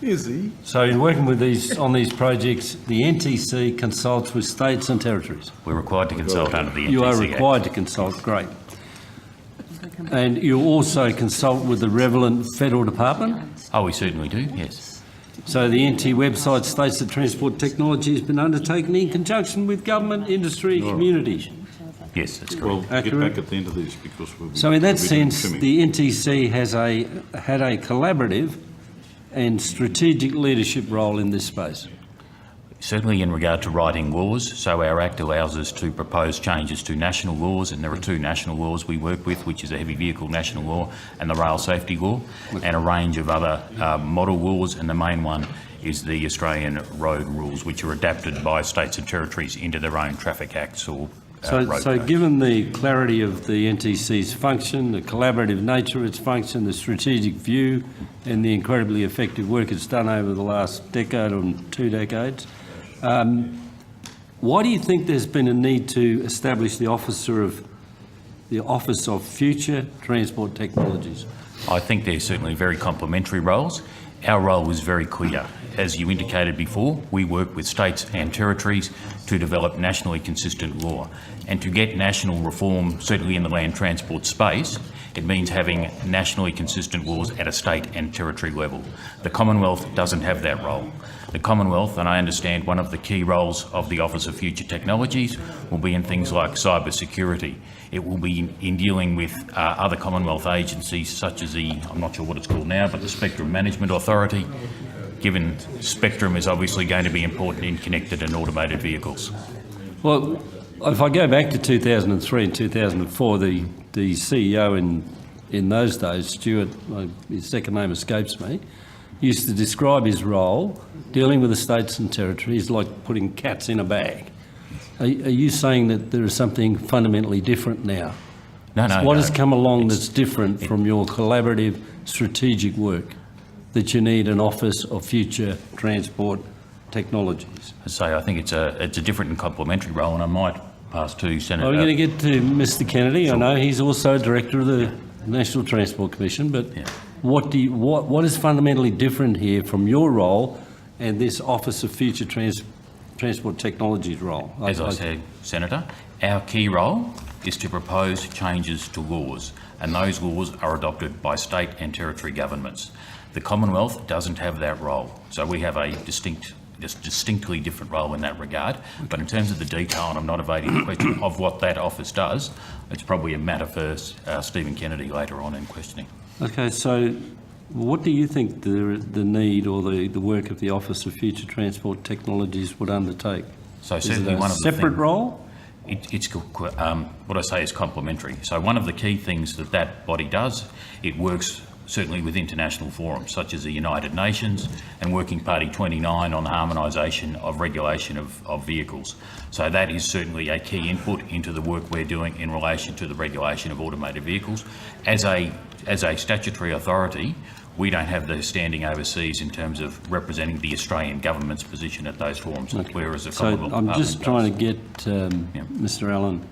Is he? So in working with on these projects, the NTC consults with states and territories. We're required to consult under the NTC You are Act. required to consult, great. And you also consult with the relevant federal department? Oh, we certainly do, yes. So the NT website states that transport technology has been undertaken in conjunction with government, industry, community. Yes, that's correct. Well, Accurate. get back at the end of this because we'll be... So in that we'll be doing sense, trimming. the NTC has had a collaborative and strategic leadership role in this space. Certainly in regard to writing laws, so our Act allows us to propose changes to national laws, and there are two national laws we work with, which is the Heavy Vehicle National Law and the Rail Safety Law, and a range of other model laws, and the main one is the Australian road rules, which are adapted by states and territories into their own traffic acts or road So codes. given the clarity of the NTC's function, the collaborative nature of its function, the strategic view and the incredibly effective work it's done over the last decade or 2 decades, why do you think there's been a need to establish the Office of Future Transport Technologies? I think they're certainly very complementary roles. Our role is very clear. As you indicated before, we work with states and territories to develop nationally consistent law. And to get national reform, certainly in the land transport space, it means having nationally consistent laws at a state and territory level. The Commonwealth doesn't have that role. The Commonwealth, and I understand one of the key roles of the Office of Future Technologies, will be in things like cyber security. It will be in dealing with other Commonwealth agencies such as I'm not sure what it's called now, but the Spectrum Management Authority, given spectrum is obviously going to be important in connected and automated vehicles. Well, if I go back to 2003 and 2004, the CEO in those days, Stuart, his second name escapes me, used to describe his role dealing with the states and territories like putting cats in a bag. Are you saying that there is something fundamentally different now? No. What has come along that's different from your collaborative strategic work that you need an Office of Future Transport Technologies? I think it's a different and complementary role, and I might pass to Senator... We're going to get to Mr Kennedy. Sure. I know he's also Director of the National Transport Commission, but yeah. What is fundamentally different here from your role and this Office of Future Transport Technologies role? As I said, Senator, our key role is to propose changes to laws, and those laws are adopted by state and territory governments. The Commonwealth doesn't have that role, so we have a distinctly different role in that regard. But in terms of the detail, and I'm not evading the question of what that office does, it's probably a matter for Stephen Kennedy later on in questioning. Okay, so what do you think the need or the work of the Office of Future Transport Technologies would undertake? So certainly one of the separate role? It's what I say is complementary. So one of the key things that body does, it works certainly with international forums such as the United Nations and Working Party 29 on the harmonisation of regulation of vehicles. So that is certainly a key input into the work we're doing in relation to the regulation of automated vehicles. As a statutory authority, we don't have the standing overseas in terms of representing the Australian government's position at those forums, whereas the Commonwealth I'm just trying to get Mr Allan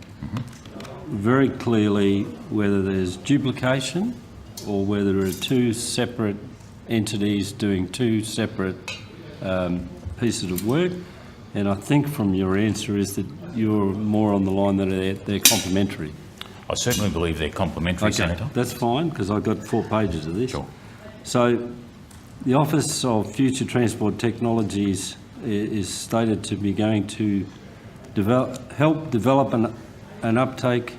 very clearly whether there's duplication or whether there are two separate entities doing two separate pieces of work. And I think from your answer is that you're more on the line that they're complementary. I certainly believe they're complementary, okay, Senator. That's fine, because I've got 4 pages of this. Sure. So the Office of Future Transport Technologies is stated to be going to help develop and uptake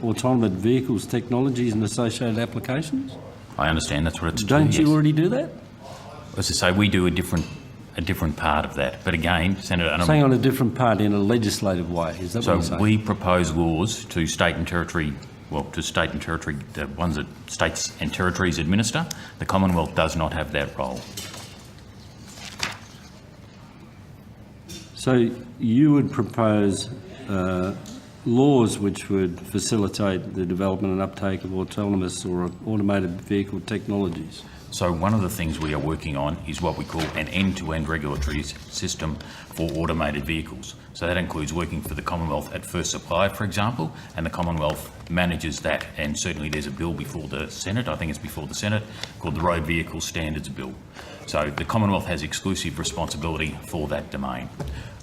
autonomous vehicles, technologies and associated applications? I understand that's what it's Don't you already do that? As I say, we do a different part of that. But again, Senator... Saying on a different part in a legislative way, is that what you're saying? So we propose laws to state and territory, the ones that states and territories administer. The Commonwealth does not have that role. So you would propose laws which would facilitate the development and uptake of autonomous or automated vehicle technologies? So one of the things we are working on is what we call an end-to-end regulatory system for automated vehicles. So that includes working for the Commonwealth at first supply, for example, and the Commonwealth manages that. And certainly there's a bill before the Senate, I think it's before the Senate, called the Road Vehicle Standards Bill. So the Commonwealth has exclusive responsibility for that domain.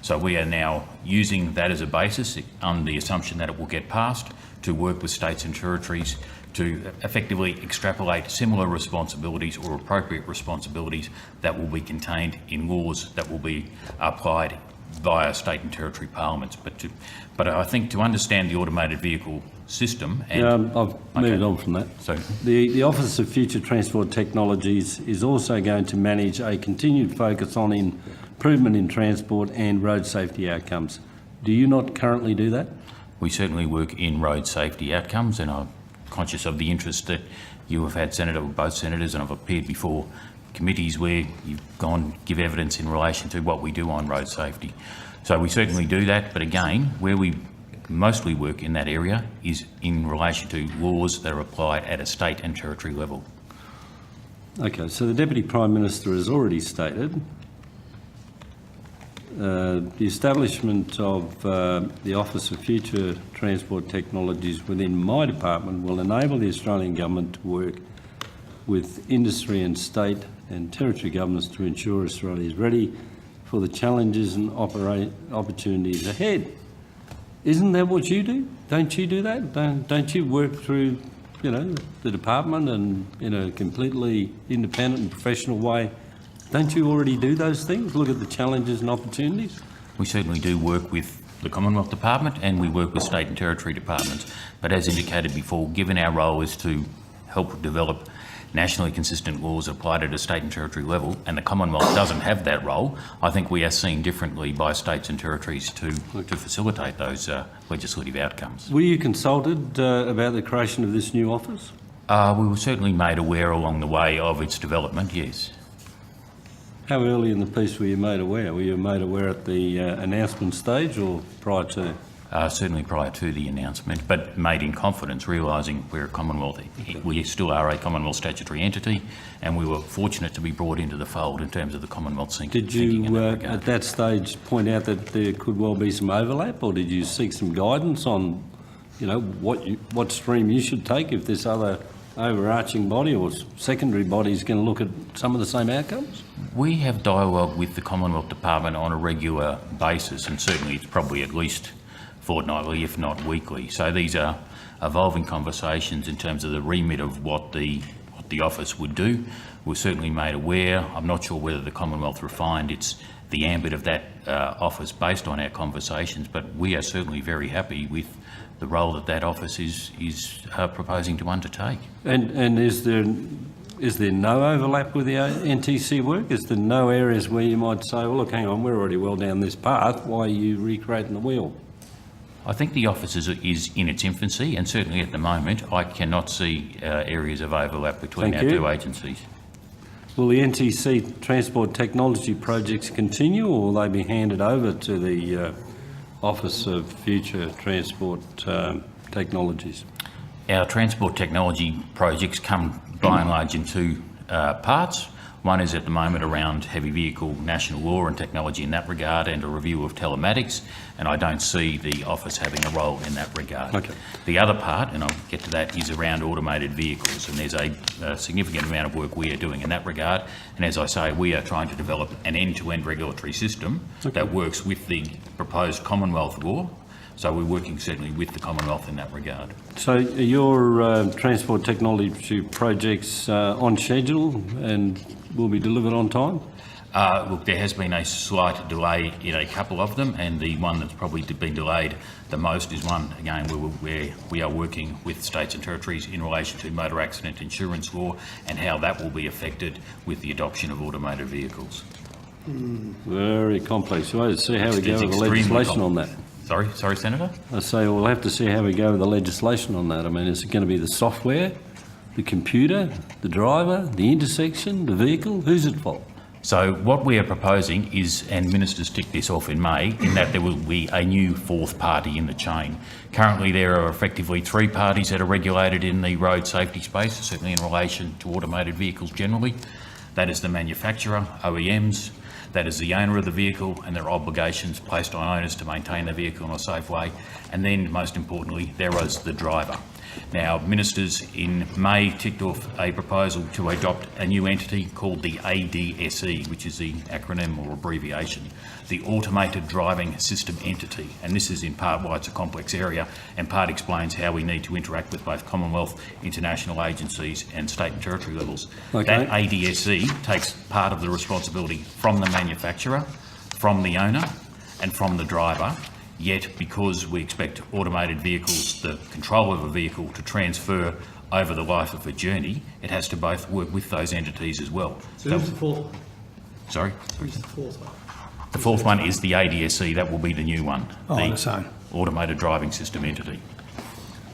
So we are now using that as a basis on the assumption that it will get passed to work with states and territories to effectively extrapolate similar responsibilities or appropriate responsibilities that will be contained in laws that will be applied via state and territory parliaments. But I think to understand the automated vehicle system... And, I've moved on from that. So The Office of Future Transport Technologies is also going to manage a continued focus on improvement in transport and road safety outcomes. Do you not currently do that? we certainly work in road safety outcomes, and I'm conscious of the interest that you have had, Senator, with both senators, and I've appeared before committees where you've gone give evidence in relation to what we do on road safety. So we certainly do that, but again, where we mostly work in that area is in relation to laws that are applied at a state and territory level. Okay, so the Deputy Prime Minister has already stated the establishment of the Office of Future Transport Technologies within my department will enable the Australian Government to work with industry and state and territory governments to ensure Australia is ready for the challenges and opportunities ahead. Isn't that what you do? Don't you do that? Don't you work through, you know, the department and in a completely independent and professional way? Don't you already do those things? Look at the challenges and opportunities? We certainly do work with the Commonwealth Department and we work with state and territory departments. But as indicated before, given our role is to help develop nationally consistent laws applied at a state and territory level, and the Commonwealth doesn't have that role, I think we are seen differently by states and territories to facilitate those legislative outcomes. Were you consulted about the creation of this new office? We were certainly made aware along the way of its development, yes. How early in the piece were you made aware? Were you made aware at the announcement stage or prior to? Certainly prior to the announcement, but made in confidence, realising we're a Commonwealth. We still are a Commonwealth statutory entity, and we were fortunate to be brought into the fold in terms of the Commonwealth thinking. Did you, at that stage, point out that there could well be some overlap, or did you seek some guidance on, you know, what stream you should take if this other overarching body or secondary body is going to look at some of the same outcomes? We have dialogue with the Commonwealth Department on a regular basis, and certainly it's probably at least fortnightly, if not weekly. So these are evolving conversations in terms of the remit of what the office would do. We're certainly made aware. I'm not sure whether the Commonwealth refined the ambit of that office based on our conversations, but we are certainly very happy with the role that office is proposing to undertake. And is there no overlap with the NTC work? Is there no areas where you might say, well, look, hang on, we're already well down this path, why are you recreating the wheel? I think the office is in its infancy, and certainly at the moment I cannot see areas of overlap between our two agencies. Will the NTC transport technology projects continue, or will they be handed over to the Office of Future Transport Technologies? Our transport technology projects come by and large in two parts. One is at the moment around heavy vehicle national law and technology in that regard, and a review of telematics, and I don't see the office having a role in that regard. Okay. The other part, and I'll get to that, is around automated vehicles, and there's a significant amount of work we are doing in that regard, and as I say, we are trying to develop an end-to-end regulatory system that works with the proposed Commonwealth law. So we're working certainly with the Commonwealth in that regard. So are your transport technology projects on schedule and will be delivered on time? Look, there has been a slight delay in a couple of them, and the one that's probably been delayed the most is one, again, where we are working with states and territories in relation to motor accident insurance law and how that will be affected with the adoption of automated vehicles. Very complex. We'll have to see how we go with the legislation on that. Sorry, Senator? I say we'll have to see how we go with the legislation on that. I mean, is it going to be the software, the computer, the driver, the intersection, the vehicle? Who's at fault? So what we are proposing is, and ministers ticked this off in May, in that there will be a new fourth party in the chain. Currently there are effectively 3 parties that are regulated in the road safety space, certainly in relation to automated vehicles generally. That is the manufacturer, OEMs, that is the owner of the vehicle, and there are obligations placed on owners to maintain the vehicle in a safe way. And then, most importantly, there is the driver. Now, ministers in May ticked off a proposal to adopt a new entity called the ADSE, which is the acronym or abbreviation, the Automated Driving System Entity. And this is in part why it's a complex area, and part explains how we need to interact with both Commonwealth, international agencies and state and territory levels. Okay. That ADSE takes part of the responsibility from the manufacturer, from the owner and from the driver. Yet, because we expect automated vehicles, the control of a vehicle, to transfer over the life of a journey, it has to both work with those entities as well. So who's the fourth one? Sorry? Who's the fourth one? The fourth one is the ADSE. That will be the new one. Oh, the the same. Automated Driving System Entity.